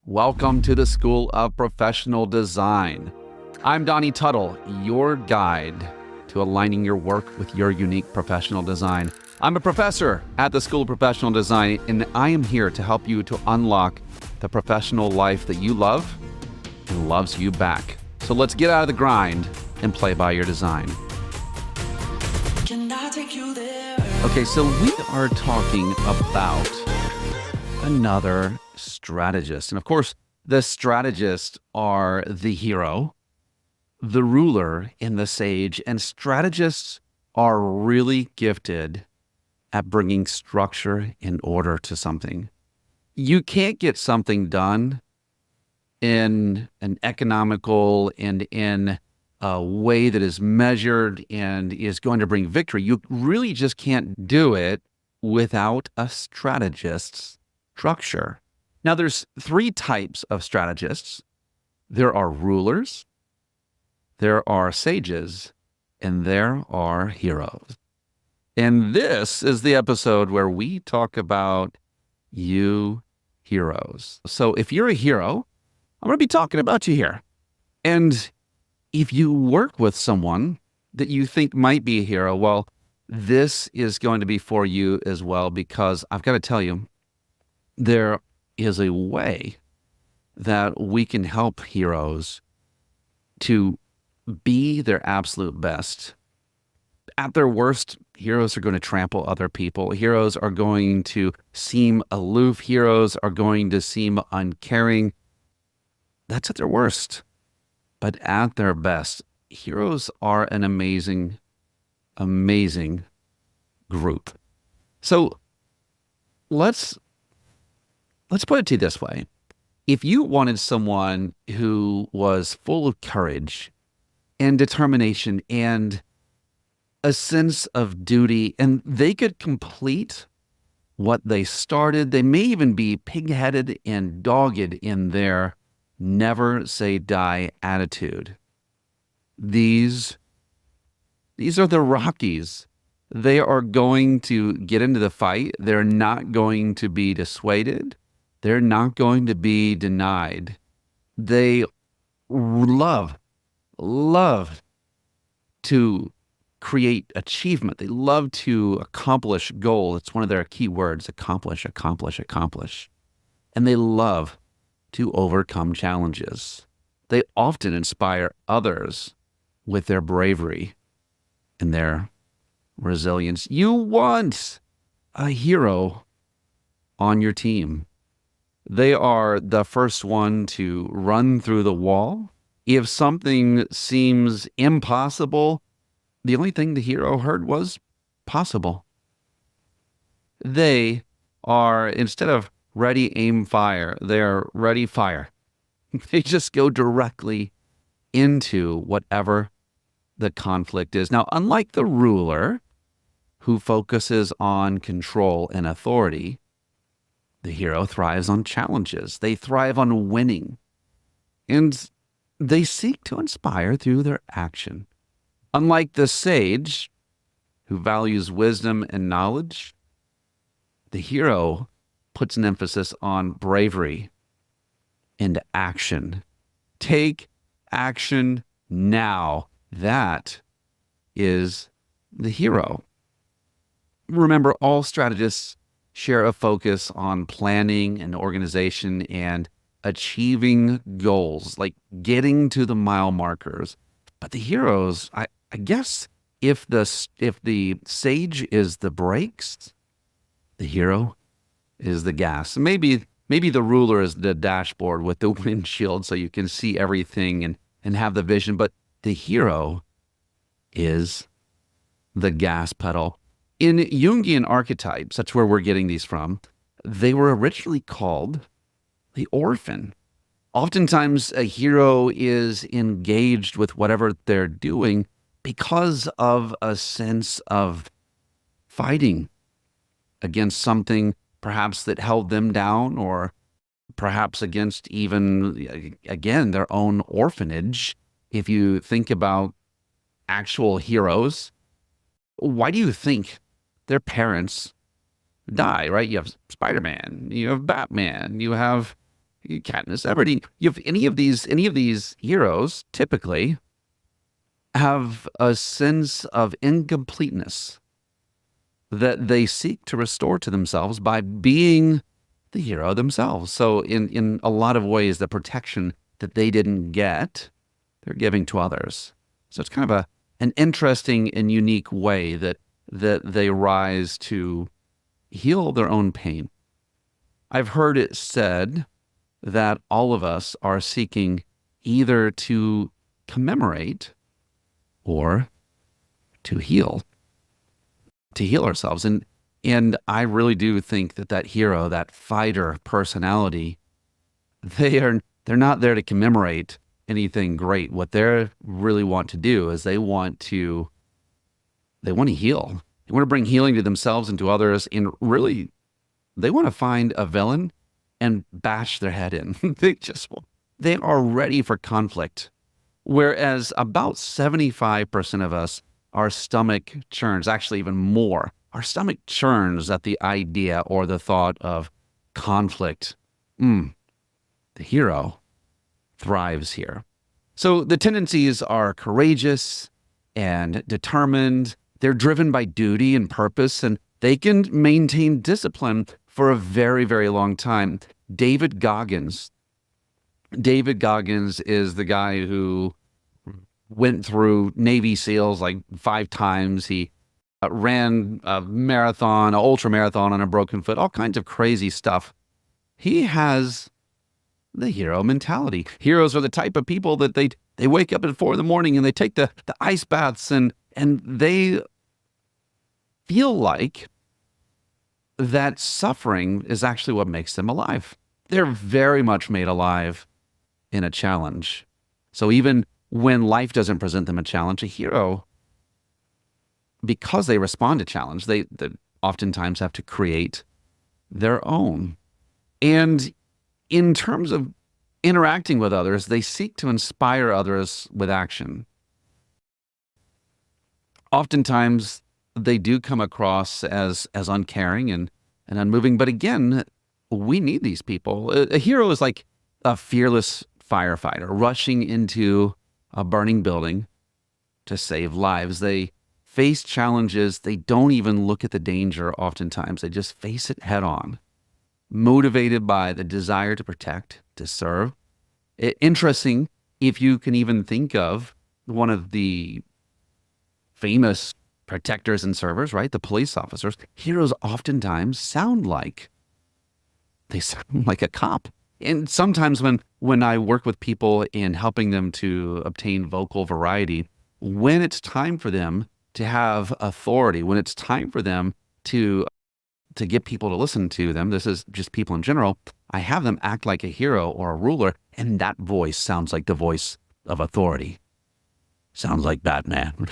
Welcome to the School of Professional Design. I'm Donnie Tuttle, your guide to aligning your work with your unique professional design. I'm a professor at the School of Professional Design, and I am here to help you to unlock the professional life that you love and loves you back. So let's get out of the grind and play by your design. Can I take you there? Okay, so we are talking about another strategist. And of course, the strategists are the hero, the ruler, and the sage. And strategists are really gifted at bringing structure and order to something. You can't get something done in an economical and in a way that is measured and is going to bring victory. You really just can't do it without a strategist's structure. Now, there's three types of strategists. There are rulers, there are sages, and there are heroes. And this is the episode where we talk about you heroes. So if you're a hero, I'm going to be talking about you here. And if you work with someone that you think might be a hero, well, this is going to be for you as well, because I've got to tell you, there is a way that we can help heroes to be their absolute best. At their worst, heroes are going to trample other people. Heroes are going to seem aloof. Heroes are going to seem uncaring. That's at their worst. But at their best, heroes are an amazing, amazing group. So let's put it to you this way. If you wanted someone who was full of courage and determination and a sense of duty, and they could complete what they started, they may even be pig-headed and dogged in their never say die attitude. These are the Rockies. They are going to get into the fight. They're not going to be dissuaded. They're not going to be denied. They love to create achievement. They love to accomplish goals. It's one of their key words: accomplish, accomplish, accomplish. And they love to overcome challenges. They often inspire others with their bravery and their resilience. You want a hero on your team. They are the first one to run through the wall. If something seems impossible, the only thing the hero heard was possible. They are, instead of ready, aim, fire, they're ready, fire. They just go directly into whatever the conflict is. Now, unlike the ruler, who focuses on control and authority, the hero thrives on challenges. They thrive on winning. And they seek to inspire through their action. Unlike the sage, who values wisdom and knowledge, the hero puts an emphasis on bravery and action. Take action now. That is the hero. Remember, all strategists share a focus on planning and organization and achieving goals, like getting to the mile markers. But the heroes, I guess, if the sage is the brakes, the hero is the gas. Maybe the ruler is the dashboard with the windshield so you can see everything and have the vision. But the hero is the gas pedal. In Jungian archetypes, that's where we're getting these from, they were originally called the orphan. Oftentimes, a hero is engaged with whatever they're doing because of a sense of fighting against something perhaps that held them down, or perhaps against even, again, their own orphanage. If you think about actual heroes, why do you think their parents die, right? You have Spider-Man, you have Batman, you have Katniss Everdeen. You have any of these heroes typically have a sense of incompleteness that they seek to restore to themselves by being the hero themselves. So in a lot of ways, the protection that they didn't get, they're giving to others. So it's kind of an interesting and unique way that they rise to heal their own pain. I've heard it said that all of us are seeking either to commemorate or to heal ourselves. And I really do think that hero, that fighter personality, they're not there to commemorate anything great. What they really want to do is they want to heal. They want to bring healing to themselves and to others. And really, they want to find a villain and bash their head in. They are ready for conflict. Whereas about 75% of us, our stomach churns, actually even more. Our stomach churns at the idea or the thought of conflict. The hero thrives here. So the tendencies are courageous and determined. They're driven by duty and purpose, and they can maintain discipline for a very, very long time. David Goggins is the guy who went through Navy SEALs like 5 times. He ran a marathon, an ultra marathon on a broken foot, all kinds of crazy stuff. He has the hero mentality. Heroes are the type of people that they wake up at 4 a.m. and they take the ice baths and they feel like that suffering is actually what makes them alive. They're very much made alive in a challenge. So even when life doesn't present them a challenge, a hero, because they respond to challenge, they oftentimes have to create their own. And in terms of interacting with others, they seek to inspire others with action. Oftentimes, they do come across as uncaring and unmoving. But again, we need these people. A hero is like a fearless firefighter rushing into a burning building to save lives. They face challenges. They don't even look at the danger oftentimes. They just face it head on, motivated by the desire to protect, to serve. Interesting, if you can even think of one of the famous protectors and servers, right? The police officers. Heroes oftentimes sound like a cop. And sometimes when I work with people in helping them to obtain vocal variety, when it's time for them to have authority, when it's time for them to get people to listen to them, this is just people in general, I have them act like a hero or a ruler, and that voice sounds like the voice of authority. Sounds like Batman.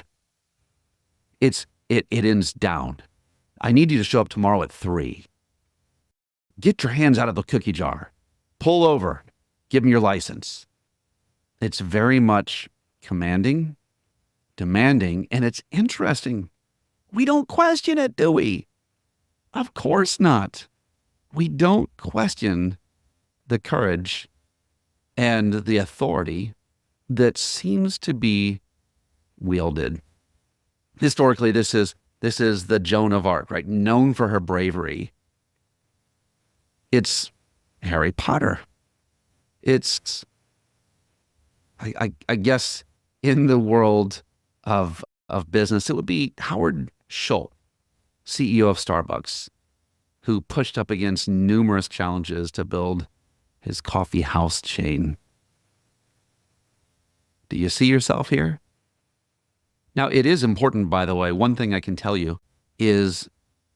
It ends down. I need you to show up tomorrow at 3. Get your hands out of the cookie jar. Pull over. Give me your license. It's very much commanding, demanding, and it's interesting. We don't question it, do we? Of course not. We don't question the courage and the authority that seems to be wielded. Historically, this is the Joan of Arc, right? Known for her bravery. It's Harry Potter. It's, I guess, in the world of business, it would be Howard Schultz, CEO of Starbucks, who pushed up against numerous challenges to build his coffee house chain. Do you see yourself here? Now, it is important, by the way, one thing I can tell you is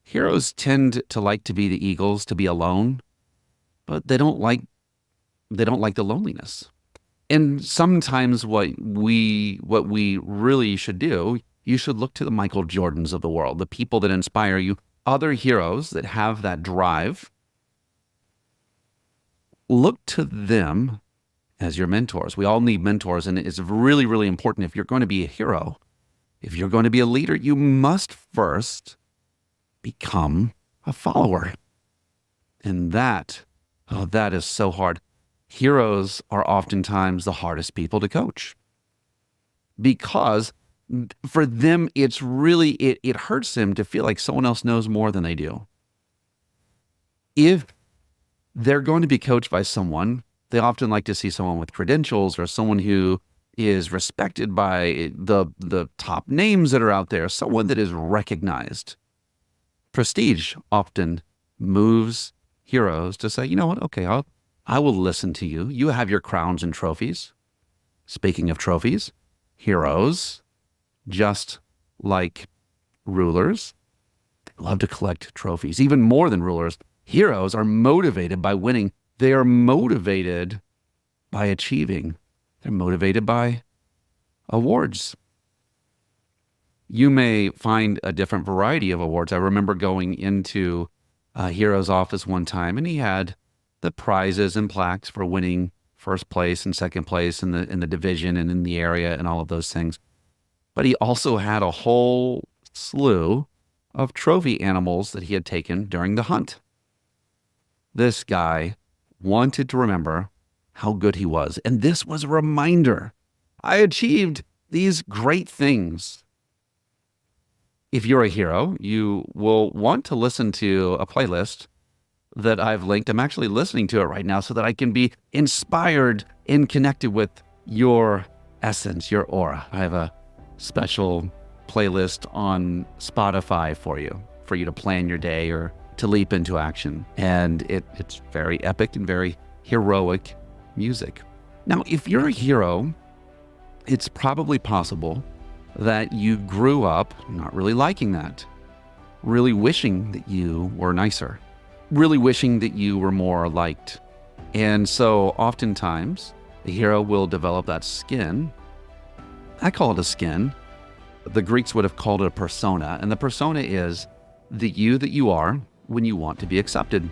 heroes tend to like to be the eagles, to be alone, but they don't like the loneliness. And sometimes what we really should do, you should look to the Michael Jordans of the world, the people that inspire you, other heroes that have that drive. Look to them as your mentors. We all need mentors, and it's really, really important. If you're going to be a hero, if you're going to be a leader, you must first become a follower. And that is so hard. Heroes are oftentimes the hardest people to coach because for them, it's really, it hurts them to feel like someone else knows more than they do. If they're going to be coached by someone, they often like to see someone with credentials or someone who is respected by the top names that are out there, someone that is recognized. Prestige often moves heroes to say, you know what, okay, I will listen to you. You have your crowns and trophies. Speaking of trophies, heroes, just like rulers, love to collect trophies, even more than rulers. Heroes are motivated by winning. They are motivated by achieving. They're motivated by awards. You may find a different variety of awards. I remember going into a hero's office one time, and he had the prizes and plaques for winning first place and second place in the division and in the area and all of those things. But he also had a whole slew of trophy animals that he had taken during the hunt. This guy wanted to remember how good he was. And this was a reminder. I achieved these great things. If you're a hero, you will want to listen to a playlist that I've linked. I'm actually listening to it right now so that I can be inspired and connected with your essence, your aura. I have a special playlist on Spotify for you to plan your day or to leap into action. And it's very epic and very heroic music. Now, if you're a hero, it's probably possible that you grew up not really liking that, really wishing that you were nicer, really wishing that you were more liked. And so oftentimes the hero will develop that skin. I call it a skin. The Greeks would have called it a persona. And the persona is the you that you are when you want to be accepted.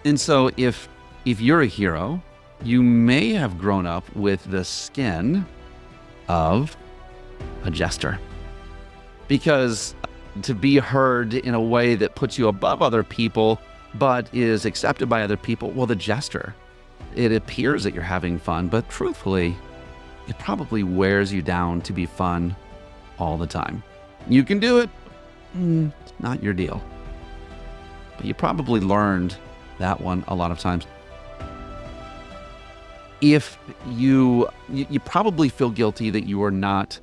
And so if you're a hero, you may have grown up with the skin of a jester. Because to be heard in a way that puts you above other people, but is accepted by other people, well, the jester, it appears that you're having fun, but truthfully, it probably wears you down to be fun all the time. You can do it. It's not your deal. But you probably learned that one a lot of times. If you probably feel guilty that you are not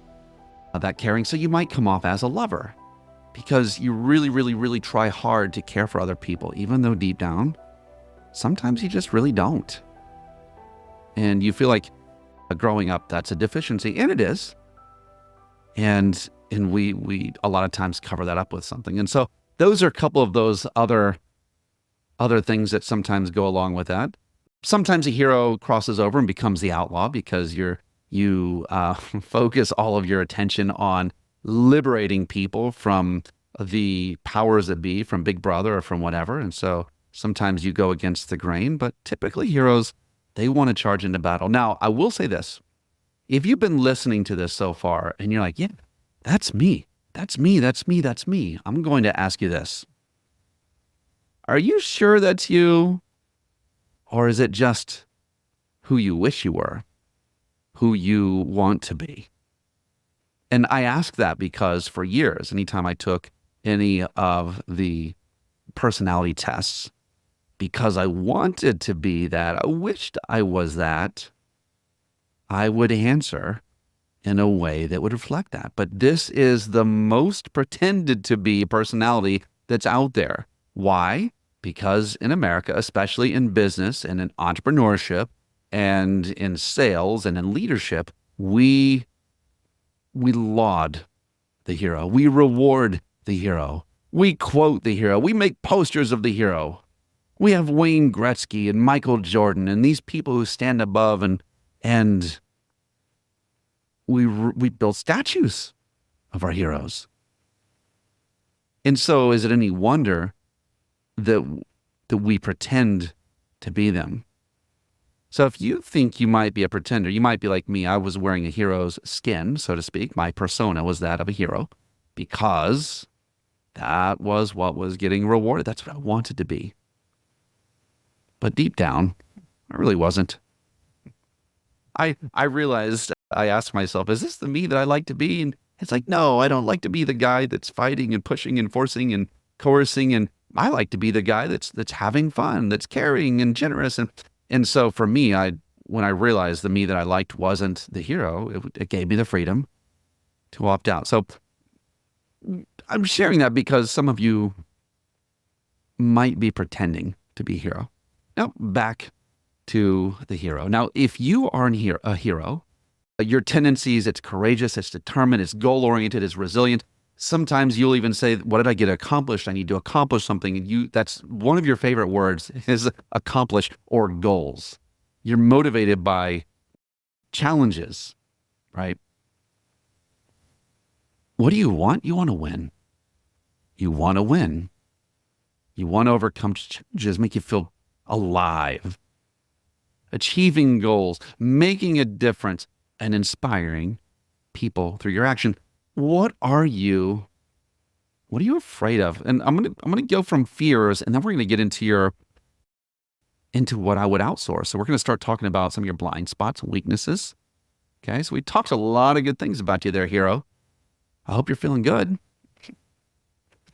that caring, so you might come off as a lover because you really, really, really try hard to care for other people, even though deep down, sometimes you just really don't. And you feel like growing up, that's a deficiency, and it is. And we a lot of times cover that up with something. And so those are a couple of those other things that sometimes go along with that. Sometimes a hero crosses over and becomes the outlaw because you focus all of your attention on liberating people from the powers that be, from Big Brother or from whatever. And so sometimes you go against the grain, but typically heroes, they want to charge into battle. Now, I will say this. If you've been listening to this so far and you're like, yeah, that's me. That's me. That's me. That's me. I'm going to ask you this. Are you sure that's you? Or is it just who you wish you were, who you want to be? And I ask that because for years, anytime I took any of the personality tests, because I wanted to be that, I wished I was that, I would answer in a way that would reflect that. But this is the most pretended to be personality that's out there. Why? Because in America, especially in business and in entrepreneurship and in sales and in leadership, we laud the hero. We reward the hero. We quote the hero. We make posters of the hero. We have Wayne Gretzky and Michael Jordan and these people who stand above and we build statues of our heroes. And so is it any wonder that we pretend to be them? So if you think you might be a pretender, you might be like me. I was wearing a hero's skin, so to speak. My persona was that of a hero because that was what was getting rewarded. That's what I wanted to be. But deep down, I really wasn't. I realized, I asked myself, is this the me that I like to be? And it's like, no, I don't like to be the guy that's fighting and pushing and forcing and coercing. And I like to be the guy that's having fun, that's caring and generous. And so for me, when I realized the me that I liked wasn't the hero, it gave me the freedom to opt out. So I'm sharing that because some of you might be pretending to be a hero. Now, back to the hero. Now, if you are a hero, your tendencies, it's courageous, it's determined, it's goal-oriented, it's resilient. Sometimes you'll even say, what did I get accomplished? I need to accomplish something. And that's one of your favorite words is accomplish or goals. You're motivated by challenges, right? What do you want? You want to win. You want to win. You want to overcome challenges, make you feel alive. Achieving goals, making a difference, and inspiring people through your action. What are you afraid of? And I'm gonna go from fears, and then we're gonna get into what I would outsource. So we're gonna start talking about some of your blind spots and weaknesses. Okay, so we talked a lot of good things about you there, hero. I hope you're feeling good.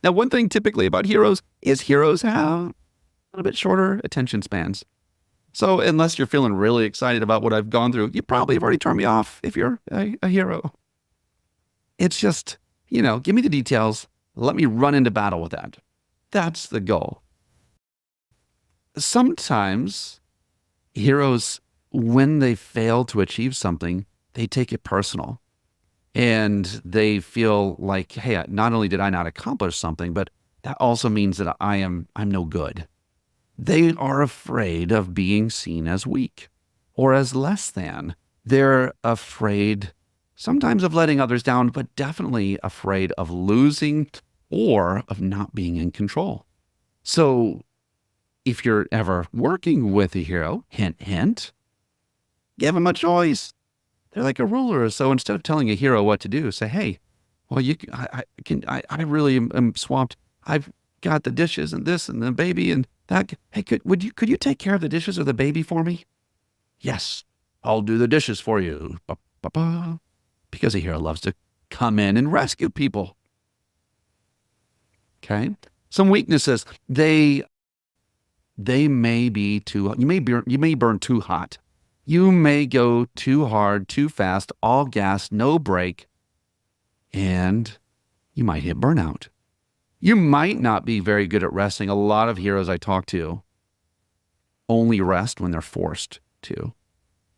Now, one thing typically about heroes is heroes have a little bit shorter attention spans. So unless you're feeling really excited about what I've gone through, you probably have already turned me off if you're a hero. It's just, give me the details. Let me run into battle with that. That's the goal. Sometimes heroes, when they fail to achieve something, they take it personal. And they feel like, hey, not only did I not accomplish something, but that also means that I'm no good. They are afraid of being seen as weak or as less than. They're afraid sometimes of letting others down, but definitely afraid of losing or of not being in control. So if you're ever working with a hero, hint, hint, give them a choice. They're like a ruler. So instead of telling a hero what to do, say, hey, well, I really am swamped. I've got the dishes and this and the baby and that. Hey, could you take care of the dishes or the baby for me? Yes, I'll do the dishes for you. Ba-ba-ba. Because a hero loves to come in and rescue people. Okay. Some weaknesses. They may be you may burn too hot. You may go too hard, too fast, all gas, no brake, and you might hit burnout. You might not be very good at resting. A lot of heroes I talk to only rest when they're forced to.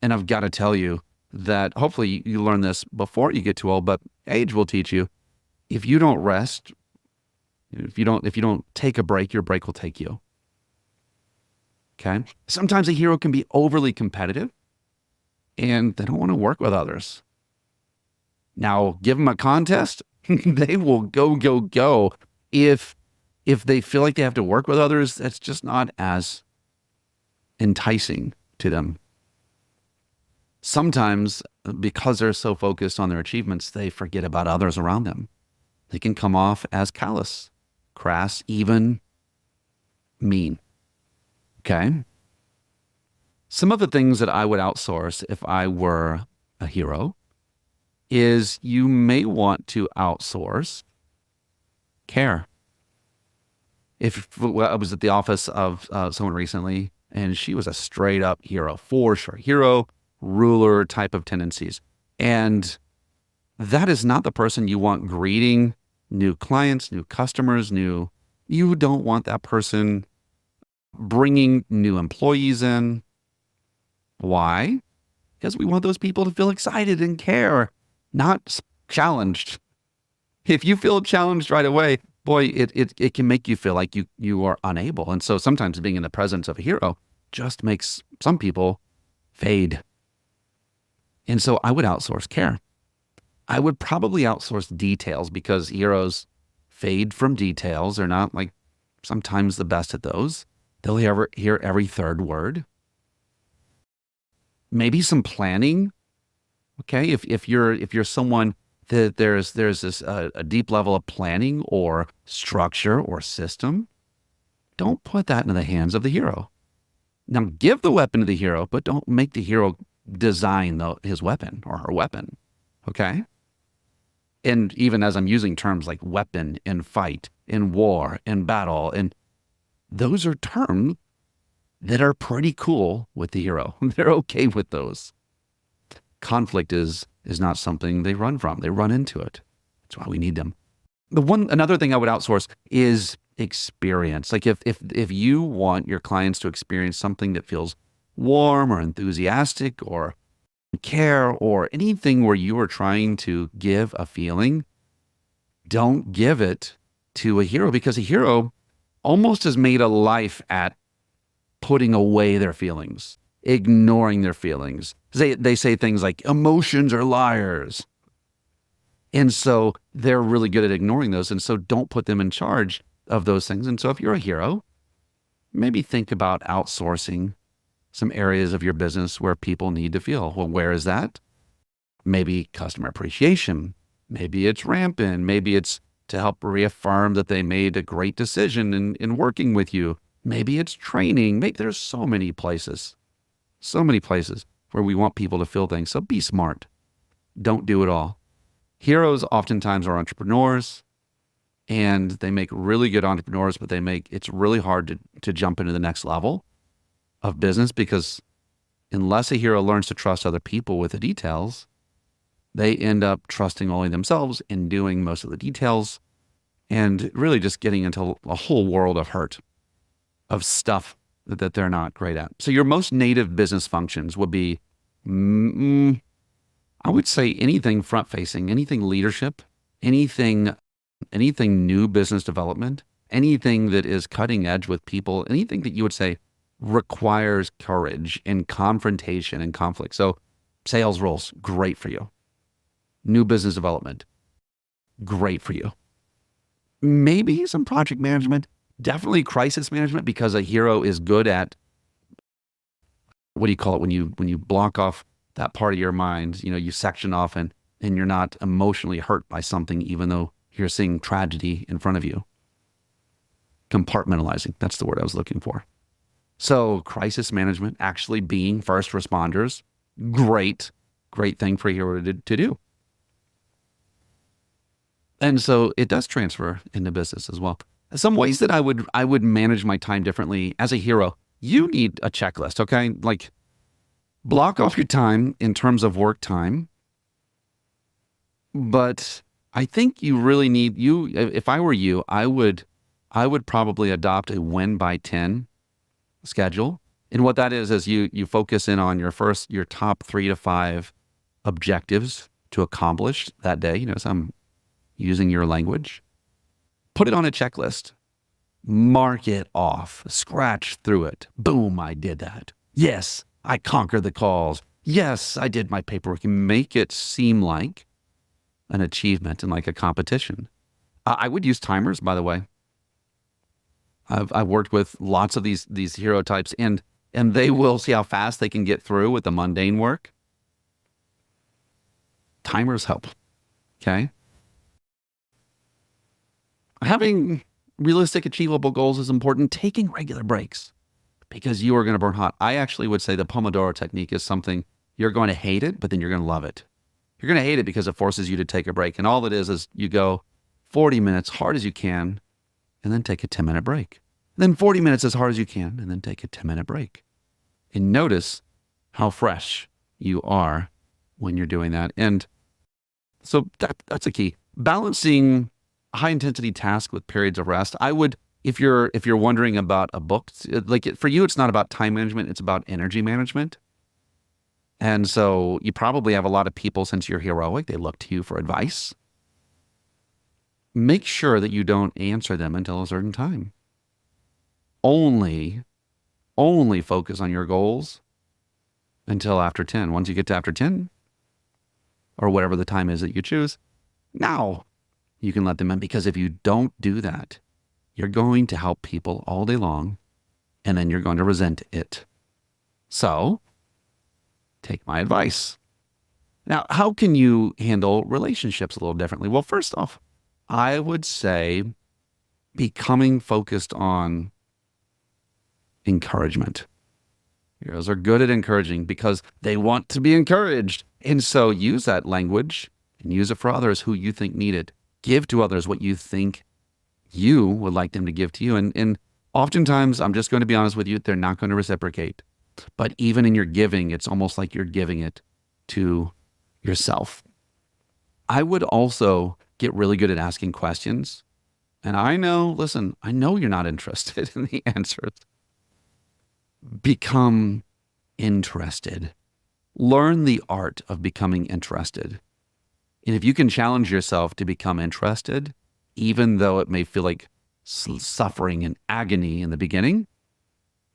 And I've got to tell you that hopefully you learn this before you get too old, but age will teach you. If you don't rest, if you don't take a break, your break will take you. Okay? Sometimes a hero can be overly competitive and they don't want to work with others. Now, give them a contest, they will go. If they feel like they have to work with others, that's just not as enticing to them. Sometimes, because they're so focused on their achievements, they forget about others around them. They can come off as callous, crass, even mean. Okay? Some of the things that I would outsource if I were a hero is you may want to outsource care. I was at the office of someone recently, and she was a straight up hero, for sure. Hero, ruler type of tendencies. And that is not the person you want greeting new clients, new customers, you don't want that person bringing new employees in. Why? Because we want those people to feel excited and care, not challenged. If you feel challenged right away, boy, it can make you feel like you are unable. And so sometimes being in the presence of a hero just makes some people fade. And so I would outsource care. I would probably outsource details because heroes fade from details. They're not like sometimes the best at those. They'll hear every third word. Maybe some planning. Okay, if you're someone that there's this a deep level of planning or structure or system, don't put that in the hands of the hero. Now give the weapon to the hero, but don't make the hero design his weapon or her weapon. Okay? And even as I'm using terms like weapon in fight, in war, in battle, and those are terms that are pretty cool with the hero. They're okay with those. Conflict is not something they run from. They run into it. That's why we need them. Another thing I would outsource is experience. Like if you want your clients to experience something that feels warm or enthusiastic or care or anything where you are trying to give a feeling, don't give it to a hero, because a hero almost has made a life at putting away their feelings, ignoring their feelings. They say things like emotions are liars. And so they're really good at ignoring those. And so don't put them in charge of those things. And so if you're a hero, maybe think about outsourcing some areas of your business where people need to feel. Well, where is that? Maybe customer appreciation. Maybe it's rampant. Maybe it's to help reaffirm that they made a great decision in working with you. Maybe it's training. Maybe there's so many places where we want people to feel things. So be smart. Don't do it all. Heroes oftentimes are entrepreneurs, and they make really good entrepreneurs, but it's really hard to jump into the next level of business, because unless a hero learns to trust other people with the details, they end up trusting only themselves and doing most of the details, and really just getting into a whole world of hurt, of stuff that they're not great at. So your most native business functions would be, I would say, anything front-facing, anything leadership, anything new business development, anything that is cutting edge with people, anything that you would say requires courage and confrontation and conflict. So sales roles, great for you. New business development, great for you. Maybe some project management, definitely crisis management, because a hero is good at, what do you call it, when you block off that part of your mind, you section off and you're not emotionally hurt by something, even though you're seeing tragedy in front of you. Compartmentalizing, that's the word I was looking for. So crisis management, actually being first responders, great thing for a hero to do. And so it does transfer into business as well. Some ways that I would manage my time differently as a hero. You need a checklist, okay? Like, block off your time in terms of work time. But I think you really need, if I were you, I would probably adopt a win by 10 schedule. And what that is you focus in on your top 3 to 5 objectives to accomplish that day. So I'm using your language. Put it on a checklist. Mark it off. Scratch through it. Boom, I did that. Yes, I conquered the calls. Yes, I did my paperwork. And make it seem like an achievement and like a competition. I would use timers, by the way. I've worked with lots of these hero types, and they will see how fast they can get through with the mundane work. Timers help. Okay. Having realistic, achievable goals is important. Taking regular breaks, because you are going to burn hot. I actually would say the Pomodoro technique is something you're going to hate it, but then you're going to love it. You're going to hate it because it forces you to take a break. And all it is you go 40 minutes hard as you can, and then take a 10-minute break. Then 40 minutes as hard as you can, and then take a 10-minute break. And notice how fresh you are when you're doing that. And so that's a key. Balancing high intensity task with periods of rest. I would, if you're wondering about a book, for you, it's not about time management, it's about energy management. And so you probably have a lot of people, since you're heroic, they look to you for advice. Make sure that you don't answer them until a certain time. Only focus on your goals until after 10. Once you get to after 10, or whatever the time is that you choose, now you can let them in, because if you don't do that, you're going to help people all day long, and then you're going to resent it. So take my advice. Now, how can you handle relationships a little differently? Well, first off, I would say becoming focused on encouragement. Heroes are good at encouraging because they want to be encouraged. And so use that language and use it for others who you think need it. Give to others what you think you would like them to give to you. And oftentimes, I'm just going to be honest with you, they're not going to reciprocate. But even in your giving, it's almost like you're giving it to yourself. I would also get really good at asking questions. And I know, listen, I know you're not interested in the answers. Become interested. Learn the art of becoming interested. And if you can challenge yourself to become interested, even though it may feel like suffering and agony in the beginning,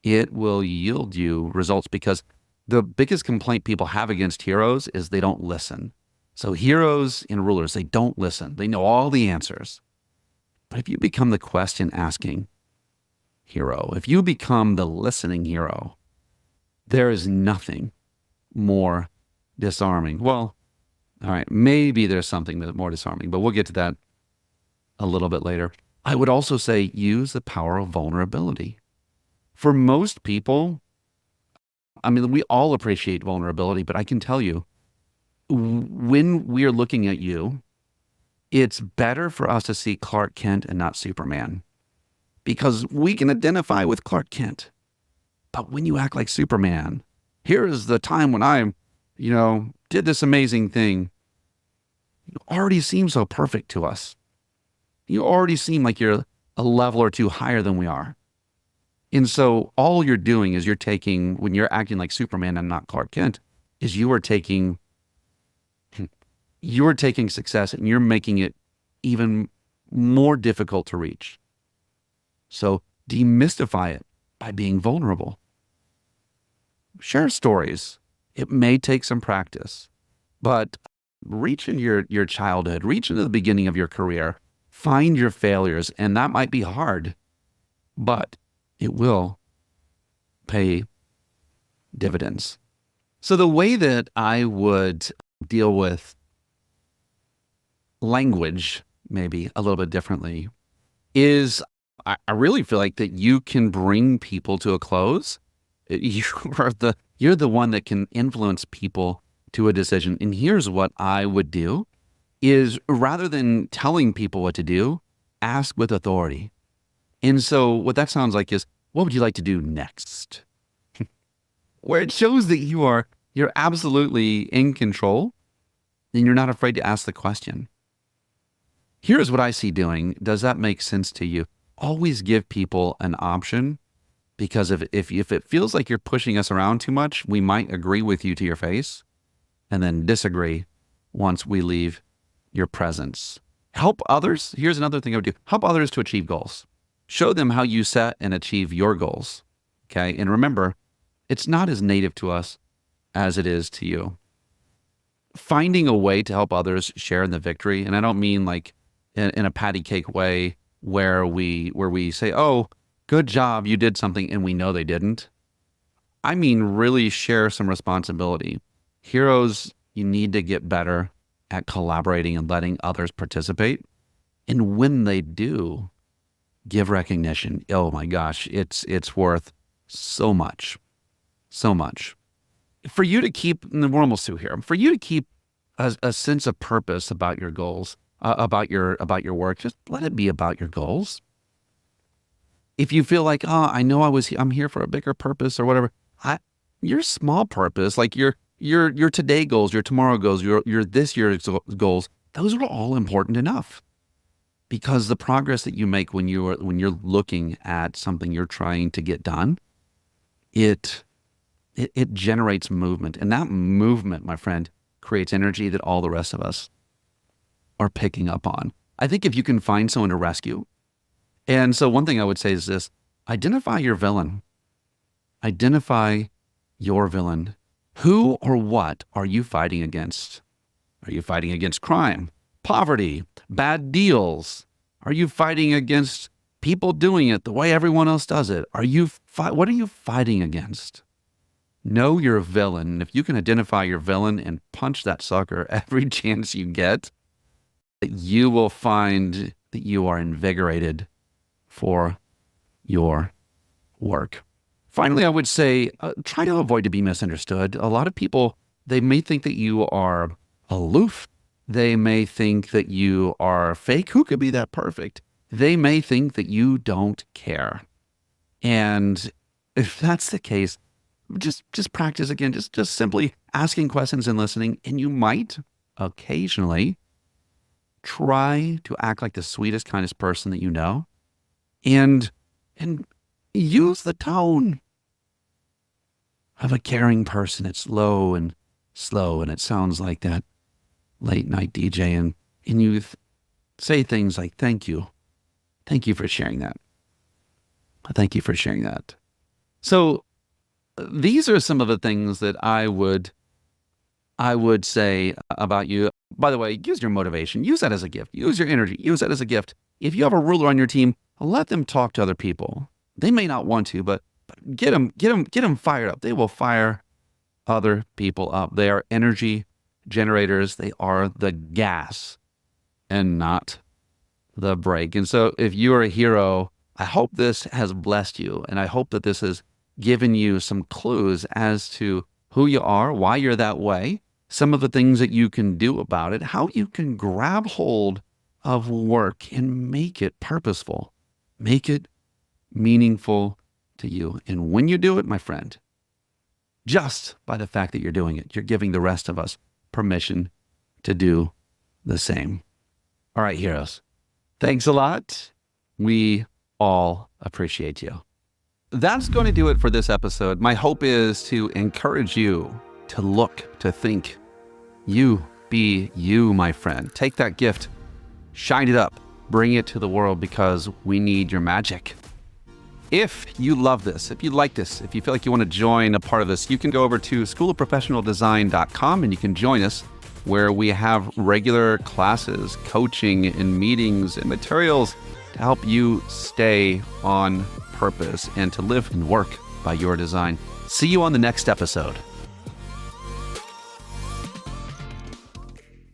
it will yield you results because the biggest complaint people have against heroes is they don't listen. So heroes and rulers, they don't listen. They know all the answers. But if you become the question asking hero, if you become the listening hero, there is nothing more disarming. Well, all right, maybe there's something that's more disarming, but we'll get to that a little bit later. I would also say use the power of vulnerability. For most people, I mean, we all appreciate vulnerability, but I can tell you, when we are looking at you, it's better for us to see Clark Kent and not Superman because we can identify with Clark Kent. But when you act like Superman, here is the time when I, did this amazing thing. You already seem so perfect to us. You already seem like you're a level or two higher than we are. And so all you're doing is when you're acting like Superman and not Clark Kent, is you are taking success and you're making it even more difficult to reach. So demystify it by being vulnerable. Share stories. It may take some practice, but reach into your childhood, reach into the beginning of your career, find your failures, and that might be hard, but it will pay dividends. So the way that I would deal with language, maybe a little bit differently, is I really feel like that you can bring people to a close. You're the one that can influence people to a decision. And here's what I would do is rather than telling people what to do, ask with authority. And so what that sounds like is, what would you like to do next? Where it shows that you're absolutely in control and you're not afraid to ask the question. Here's what I see doing. Does that make sense to you? Always give people an option, because if it feels like you're pushing us around too much, we might agree with you to your face and then disagree once we leave your presence. Help others. Here's another thing I would do. Help others to achieve goals. Show them how you set and achieve your goals. Okay. And remember, it's not as native to us as it is to you. Finding a way to help others share in the victory. And I don't mean like in a patty cake way where we say, oh, good job, you did something, and we know they didn't. I mean, really share some responsibility. Heroes, you need to get better at collaborating and letting others participate. And when they do, give recognition. Oh my gosh, it's worth so much. So much. For you to keep, and we're almost through here, for you to keep a sense of purpose about your goals, about your work, just let it be about your goals. If you feel like, oh, I know I'm here for a bigger purpose or whatever, your small purpose, like your today goals, your tomorrow goals, your this year's goals, those are all important enough. Because the progress that you make when you're looking at something you're trying to get done, it generates movement. And that movement, my friend, creates energy that all the rest of us are picking up on. I think if you can find someone to rescue. And so one thing I would say is this: identify your villain. Identify your villain. Who or what are you fighting against? Are you fighting against crime, poverty, bad deals? Are you fighting against people doing it the way everyone else does it? What are you fighting against? Know your villain. If you can identify your villain and punch that sucker every chance you get, you will find that you are invigorated for your work. Finally, I would say try to avoid to be misunderstood. A lot of people, they may think that you are aloof. They may think that you are fake. Who could be that perfect? They may think that you don't care. And if that's the case, just practice again, just simply asking questions and listening. And you might occasionally try to act like the sweetest, kindest person that you know, and use the tone of a caring person. It's low and slow, and it sounds like that late night DJ. And you say things like, thank you for sharing that. Thank you for sharing that. So these are some of the things that I would say about you. By the way, use your motivation. Use that as a gift. Use your energy. Use that as a gift. If you have a ruler on your team, let them talk to other people. They may not want to, but get them fired up. They will fire other people up. They are energy generators. They are the gas and not the brake. And so if you are a hero, I hope this has blessed you. And I hope that this has given you some clues as to who you are, why you're that way, some of the things that you can do about it, how you can grab hold of work and make it purposeful, make it meaningful to you. And when you do it, my friend, just by the fact that you're doing it, you're giving the rest of us permission to do the same. All right, heroes. Thanks a lot. We all appreciate you. That's going to do it for this episode. My hope is to encourage you to look, to think. You be you, my friend. Take that gift, shine it up, bring it to the world, because we need your magic. If you love this, if you like this, if you feel like you want to join a part of this, you can go over to schoolofprofessionaldesign.com and you can join us, where we have regular classes, coaching, and meetings and materials to help you stay on purpose and to live and work by your design. See you on the next episode.